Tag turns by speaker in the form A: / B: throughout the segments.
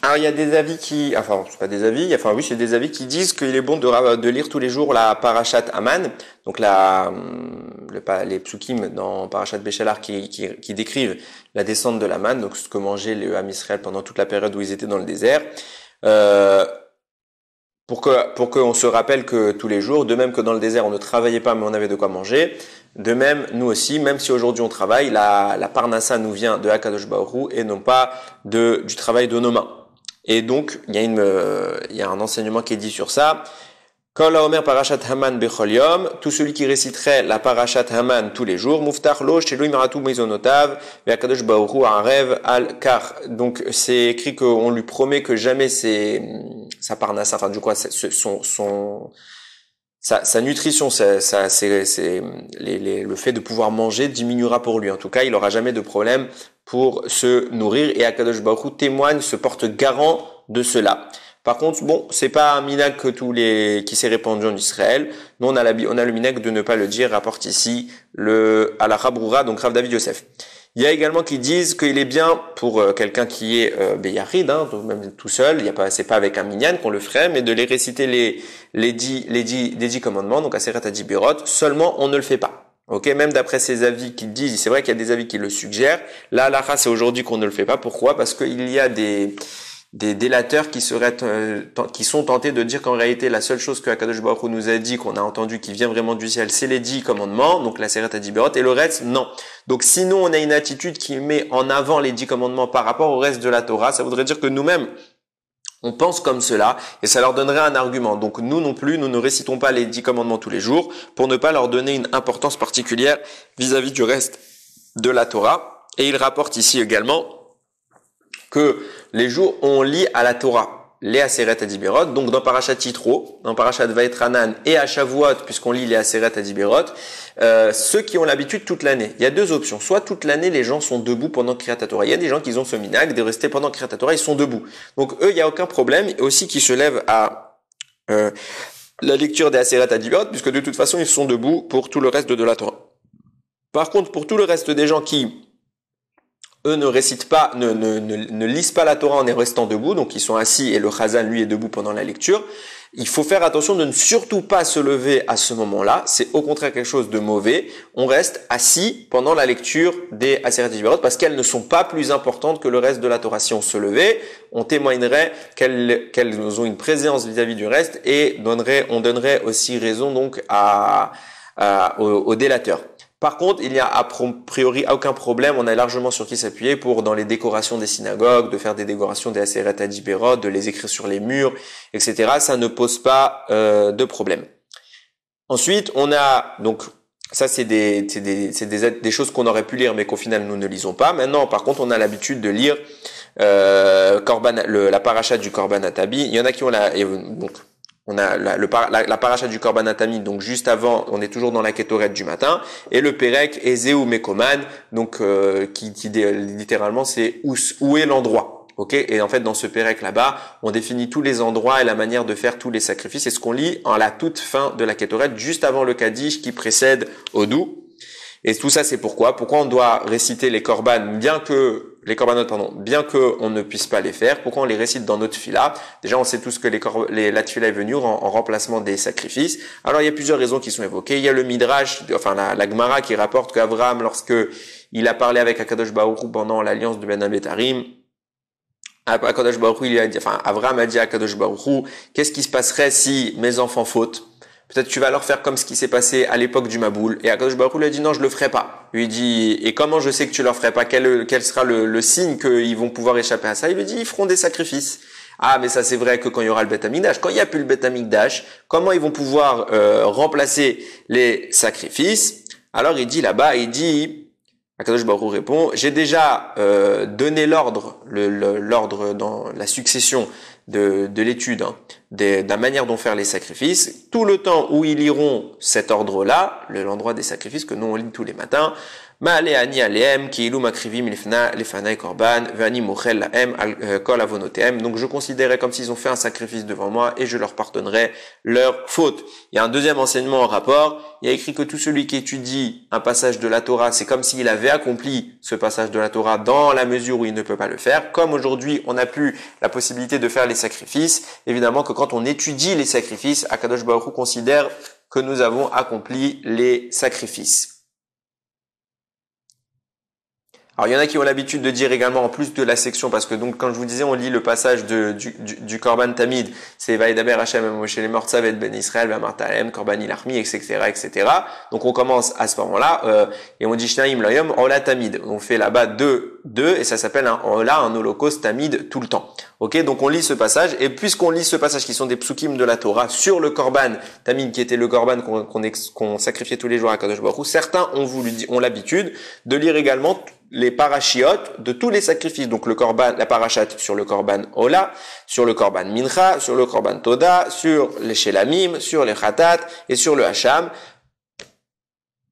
A: Alors il y a des avis qui, enfin c'est pas des avis, enfin oui c'est des avis qui disent qu'il est bon de lire tous les jours la Parashat Aman, donc les psukim dans Parashat Béchalar qui décrivent la descente de l'Aman, donc ce que mangeait le Ham Israël pendant toute la période où ils étaient dans le désert, pour qu'on se rappelle que tous les jours, de même que dans le désert on ne travaillait pas mais on avait de quoi manger, de même nous aussi, même si aujourd'hui on travaille, la parnassa nous vient de Hakadosh Baruch Hu et non pas du travail de nos mains. Et donc, il y a un enseignement qui est dit sur ça. Kol haomer parashat Haman bechol yom, tout celui qui réciterait la parashat Haman tous les jours, muftach lo sheloi maratu meizonotav, ve'akadosh baruch hu arev al kar. Donc, c'est écrit qu'on lui promet que jamais sa parnassa, enfin, du coup, sa nutrition, le fait de pouvoir manger diminuera pour lui. En tout cas, il n'aura jamais de problème pour se nourrir. Et Akadosh Baruch Hu témoigne, se porte garant de cela. Par contre, bon, c'est pas un minhag qui s'est répandu en Israël. Nous, on a le minhag de ne pas le dire, rapporte ici à la Rabroura, donc Rav David Yosef. Il y a également qui disent qu'il est bien pour quelqu'un qui est Beyarid, donc même tout seul, c'est pas avec un minyan qu'on le ferait, mais de les réciter les 10 commandements, donc Aseret Adibirot, seulement on ne le fait pas. Ok, même d'après ces avis qui disent, c'est vrai qu'il y a des avis qui le suggèrent. Là, la c'est aujourd'hui qu'on ne le fait pas. Pourquoi? Parce qu'il y a des délateurs qui sont tentés de dire qu'en réalité la seule chose que Hakadosh Baruch Hu nous a dit, qu'on a entendu, qui vient vraiment du ciel, c'est les 10 commandements, donc la Seret Adibirot, et le reste non. Donc sinon on a une attitude qui met en avant les 10 commandements par rapport au reste de la Torah, ça voudrait dire que nous-mêmes on pense comme cela, et ça leur donnerait un argument. Donc nous non plus, nous ne récitons pas les 10 commandements tous les jours, pour ne pas leur donner une importance particulière vis-à-vis du reste de la Torah. Et il rapporte ici également que les jours où on lit à la Torah, les Aseret Adibirot, donc dans Parashat Yitro, dans Parashat Vaetranan et à Shavuot, puisqu'on lit les Aseret Adibirot, ceux qui ont l'habitude toute l'année. Il y a deux options. Soit toute l'année, les gens sont debout pendant Kriyat Torah. Il y a des gens qui ont ce minhag de rester pendant Kriyat Torah, ils sont debout. Donc eux, il n'y a aucun problème. Et aussi qui se lèvent à la lecture des Aseret Adibirot, puisque de toute façon, ils sont debout pour tout le reste de la Torah. Par contre, pour tout le reste des gens qui eux ne récitent pas, ne lisent pas la Torah en restant debout, donc ils sont assis et le Chazan lui est debout pendant la lecture. Il faut faire attention de ne surtout pas se lever à ce moment-là, c'est au contraire quelque chose de mauvais. On reste assis pendant la lecture des Aseret Adibirot parce qu'elles ne sont pas plus importantes que le reste de la Torah. Si on se levait, on témoignerait qu'elles ont une présence vis-à-vis du reste et on donnerait aussi raison donc aux délateurs. Par contre, il n'y a a priori aucun problème, on a largement sur qui s'appuyer pour, dans les décorations des synagogues, de faire des décorations des Aseret Adibirot, de les écrire sur les murs, etc. Ça ne pose pas de problème. Ensuite, on a, donc, ça c'est des choses qu'on aurait pu lire, mais qu'au final nous ne lisons pas. Maintenant, par contre, on a l'habitude de lire la paracha du Korban Atabi. Il y en a qui ont donc, on a la paracha du Korban Atami, donc juste avant, on est toujours dans la Ketoret du matin, et le Perek Ezeu Mekoman, donc qui littéralement c'est où est l'endroit. Ok, et en fait dans ce Perek là-bas, on définit tous les endroits et la manière de faire tous les sacrifices. C'est ce qu'on lit en la toute fin de la Ketoret, juste avant le Kaddish qui précède Odou. Et tout ça, c'est pourquoi on doit réciter les korban, bien que on ne puisse pas les faire. Pourquoi on les récite dans notre tefila? Déjà, on sait tous que la tefila est venue en remplacement des sacrifices. Alors, il y a plusieurs raisons qui sont évoquées. Il y a le Midrash, enfin la Gemara qui rapporte qu'Avraham, lorsque il a parlé avec Akadosh Baruch Hu pendant l'alliance de Ben Abetarim, Avraham a dit à Akadosh Baruch Hu, qu'est-ce qui se passerait si mes enfants fautent? Peut-être tu vas leur faire comme ce qui s'est passé à l'époque du Maboul. Et Akadosh Baruch Hu lui a dit non, je le ferai pas. Il lui dit, et comment je sais que tu leur ferais pas? Quel sera le signe qu'ils vont pouvoir échapper à ça? Il lui dit, ils feront des sacrifices. Ah, mais ça c'est vrai que quand il y aura le Beth Amikdash, quand il n'y a plus le Beth Amikdash, comment ils vont pouvoir remplacer les sacrifices? Alors il dit là-bas, Akadosh Baruch Hu répond, j'ai déjà donné l'ordre dans la succession de l'étude, de la manière dont faire les sacrifices. Tout le temps où ils liront cet ordre-là, l'endroit des sacrifices que nous on lit tous les matins, Ma'ale ani alehem, ki'ilu makrivim lefanai korban, ve'ani mochel lahem al kol avonotehem. Donc je considérais comme s'ils ont fait un sacrifice devant moi et je leur pardonnerai leur faute. Il y a un deuxième enseignement en rapport. Il y a écrit que tout celui qui étudie un passage de la Torah, c'est comme s'il avait accompli ce passage de la Torah dans la mesure où il ne peut pas le faire. Comme aujourd'hui, on n'a plus la possibilité de faire les sacrifices, évidemment que quand on étudie les sacrifices, Akadosh Baruch Hu considère que nous avons accompli les sacrifices. Alors il y en a qui ont l'habitude de dire également en plus de la section, parce que donc quand je vous disais on lit le passage du Korban Tamid, c'est Vaïdaber Hashem Moshe les Mortzavet Ben Israël Vamartalem Korban Ilachmi, etc., etc. Donc on commence à ce moment-là et on dit Shnaim Loyom Ola Tamid. On fait là-bas deux et ça s'appelle un holocauste Tamid tout le temps. Ok, donc on lit ce passage et puisqu'on lit ce passage qui sont des psukim de la Torah sur le Korban Tamid qui était le Korban qu'on sacrifiait tous les jours à Kadosh Baruch Hu, certains ont l'habitude de lire également les parachiotes de tous les sacrifices, donc le korban, la parachat sur le korban Ola, sur le korban Mincha, sur le korban Toda, sur les Shelamim, sur les Khatat et sur le Hacham.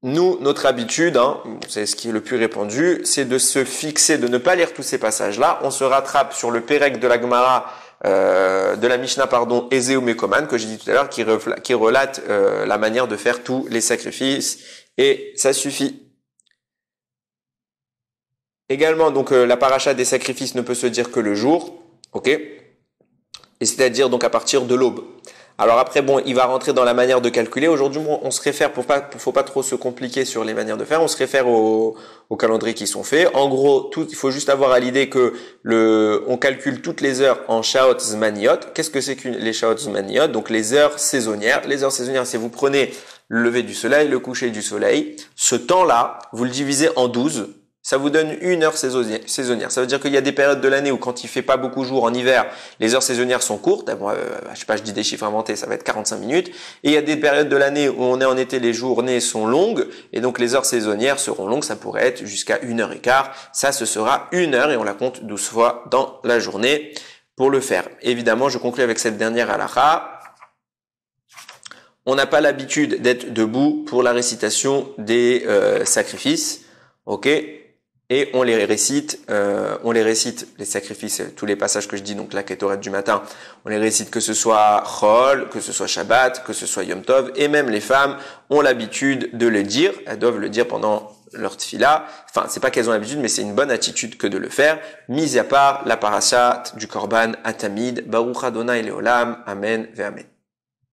A: Nous, notre habitude, c'est ce qui est le plus répandu, c'est de se fixer, de ne pas lire tous ces passages-là. On se rattrape sur le Pérec de la Gemara, de la Mishnah, Ezeu Mekoman, que j'ai dit tout à l'heure, qui relate la manière de faire tous les sacrifices, et ça suffit. Également, donc la paracha des sacrifices ne peut se dire que le jour, ok, et c'est-à-dire donc à partir de l'aube. Alors après, bon, il va rentrer dans la manière de calculer. Aujourd'hui, on se réfère, faut pas trop se compliquer sur les manières de faire. On se réfère aux calendriers qui sont faits. En gros, il faut juste avoir à l'idée que on calcule toutes les heures en shaot zmaniot. Qu'est-ce que c'est que les shaot zmaniot? Donc les heures saisonnières. Les heures saisonnières, c'est vous prenez le lever du soleil, le coucher du soleil. Ce temps-là, vous le divisez en 12. Ça vous donne une heure saisonnière. Ça veut dire qu'il y a des périodes de l'année où quand il fait pas beaucoup jour en hiver, les heures saisonnières sont courtes. Je sais pas, je dis des chiffres inventés, ça va être 45 minutes. Et il y a des périodes de l'année où on est en été, les journées sont longues. Et donc les heures saisonnières seront longues. Ça pourrait être jusqu'à 1h15. Ça, ce sera 1 heure et on la compte 12 fois dans la journée pour le faire. Évidemment, je conclue avec cette dernière halakha. On n'a pas l'habitude d'être debout pour la récitation des sacrifices. Ok? Et on les récite, les sacrifices, tous les passages que je dis, donc la Ketoret du matin, on les récite que ce soit Chol, que ce soit Shabbat, que ce soit Yom Tov, et même les femmes ont l'habitude de le dire, elles doivent le dire pendant leur tfila. Enfin, c'est pas qu'elles ont l'habitude, mais c'est une bonne attitude que de le faire, mis à part la parashat du Korban Atamid, Baruch Adonai Leolam, Amen, Ve Amen.